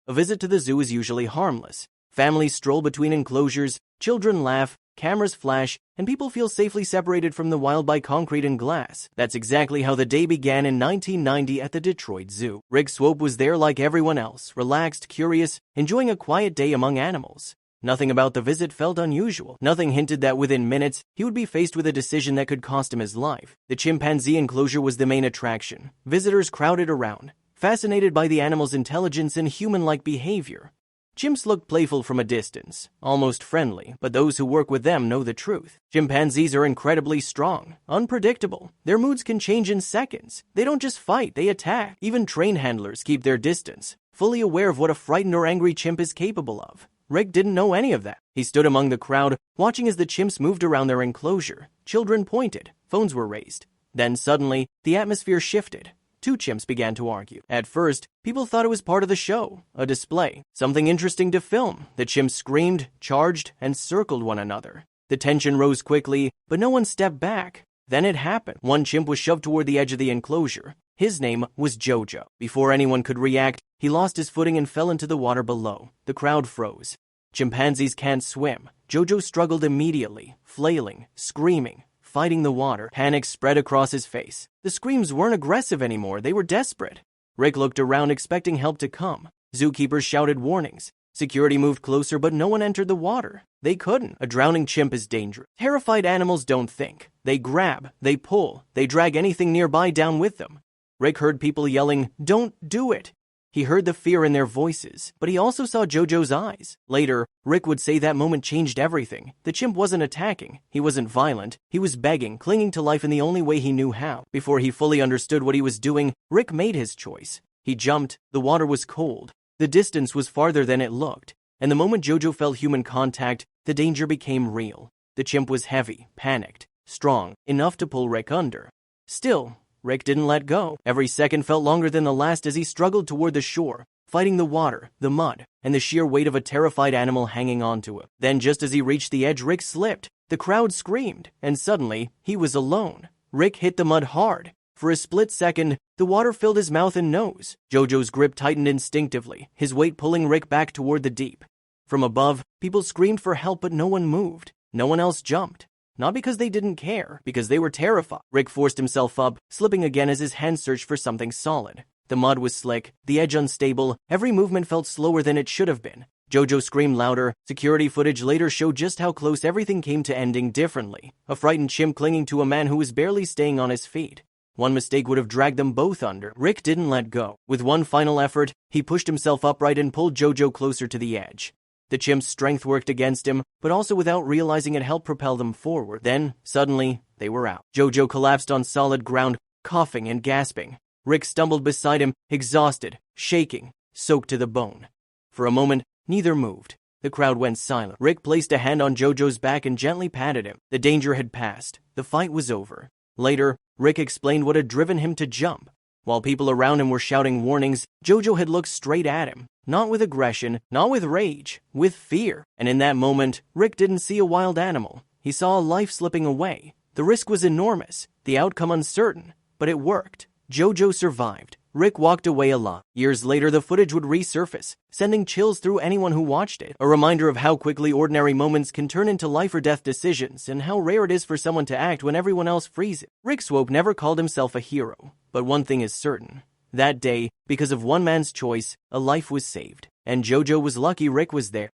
A visit to the zoo is usually harmless. Families stroll between enclosures, children laugh, cameras flash, and people feel safely separated from the wild by concrete and glass. That's exactly how the day began in 1990 at the Detroit Zoo. Rick Swope was there like everyone else, relaxed, curious, enjoying a quiet day among animals. Nothing about the visit felt unusual. Nothing hinted that within minutes, he would be faced with a decision that could cost him his life. The chimpanzee enclosure was the main attraction. Visitors crowded around, fascinated by the animal's intelligence and human-like behavior. Chimps look playful from a distance, almost friendly, but those who work with them know the truth. Chimpanzees are incredibly strong, unpredictable. Their moods can change in seconds. They don't just fight, they attack. Even trained handlers keep their distance, fully aware of what a frightened or angry chimp is capable of. Rick didn't know any of that. He stood among the crowd, watching as the chimps moved around their enclosure. Children pointed, phones were raised. Then suddenly, the atmosphere shifted. Two chimps began to argue. At first, people thought it was part of the show, a display, something interesting to film. The chimps screamed, charged, and circled one another. The tension rose quickly, but no one stepped back. Then it happened. One chimp was shoved toward the edge of the enclosure. His name was Jojo. Before anyone could react, he lost his footing and fell into the water below. The crowd froze. Chimpanzees can't swim. Jojo struggled immediately, flailing, screaming, fighting the water. Panic spread across his face. The screams weren't aggressive anymore, they were desperate. Rick looked around expecting help to come. Zookeepers shouted warnings. Security moved closer, but no one entered the water. They couldn't. A drowning chimp is dangerous. Terrified animals don't think. They grab, they pull, they drag anything nearby down with them. Rick heard people yelling, "Don't do it!" He heard the fear in their voices, but he also saw Jojo's eyes. Later, Rick would say that moment changed everything. The chimp wasn't attacking. He wasn't violent. He was begging, clinging to life in the only way he knew how. Before he fully understood what he was doing, Rick made his choice. He jumped. The water was cold. The distance was farther than it looked. And the moment Jojo felt human contact, the danger became real. The chimp was heavy, panicked, strong, enough to pull Rick under. Still, Rick didn't let go. Every second felt longer than the last as he struggled toward the shore, fighting the water, the mud, and the sheer weight of a terrified animal hanging onto him. Then just as he reached the edge, Rick slipped. The crowd screamed, and suddenly, he was alone. Rick hit the mud hard. For a split second, the water filled his mouth and nose. Jojo's grip tightened instinctively, his weight pulling Rick back toward the deep. From above, people screamed for help, but no one moved. No one else jumped. Not because they didn't care, because they were terrified. Rick forced himself up, slipping again as his hands searched for something solid. The mud was slick, the edge unstable, every movement felt slower than it should have been. Jojo screamed louder. Security footage later showed just how close everything came to ending differently. A frightened chimp clinging to a man who was barely staying on his feet. One mistake would have dragged them both under. Rick didn't let go. With one final effort, he pushed himself upright and pulled Jojo closer to the edge. The chimp's strength worked against him, but also without realizing it helped propel them forward. Then, suddenly, they were out. Jojo collapsed on solid ground, coughing and gasping. Rick stumbled beside him, exhausted, shaking, soaked to the bone. For a moment, neither moved. The crowd went silent. Rick placed a hand on Jojo's back and gently patted him. The danger had passed. The fight was over. Later, Rick explained what had driven him to jump. While people around him were shouting warnings, Jojo had looked straight at him. Not with aggression, not with rage, with fear. And in that moment, Rick didn't see a wild animal. He saw a life slipping away. The risk was enormous, the outcome uncertain, but it worked. Jojo survived. Rick walked away alive. Years later, the footage would resurface, sending chills through anyone who watched it. A reminder of how quickly ordinary moments can turn into life or death decisions, and how rare it is for someone to act when everyone else freezes. Rick Swope never called himself a hero, but one thing is certain. That day, because of one man's choice, a life was saved. And Jojo was lucky Rick was there.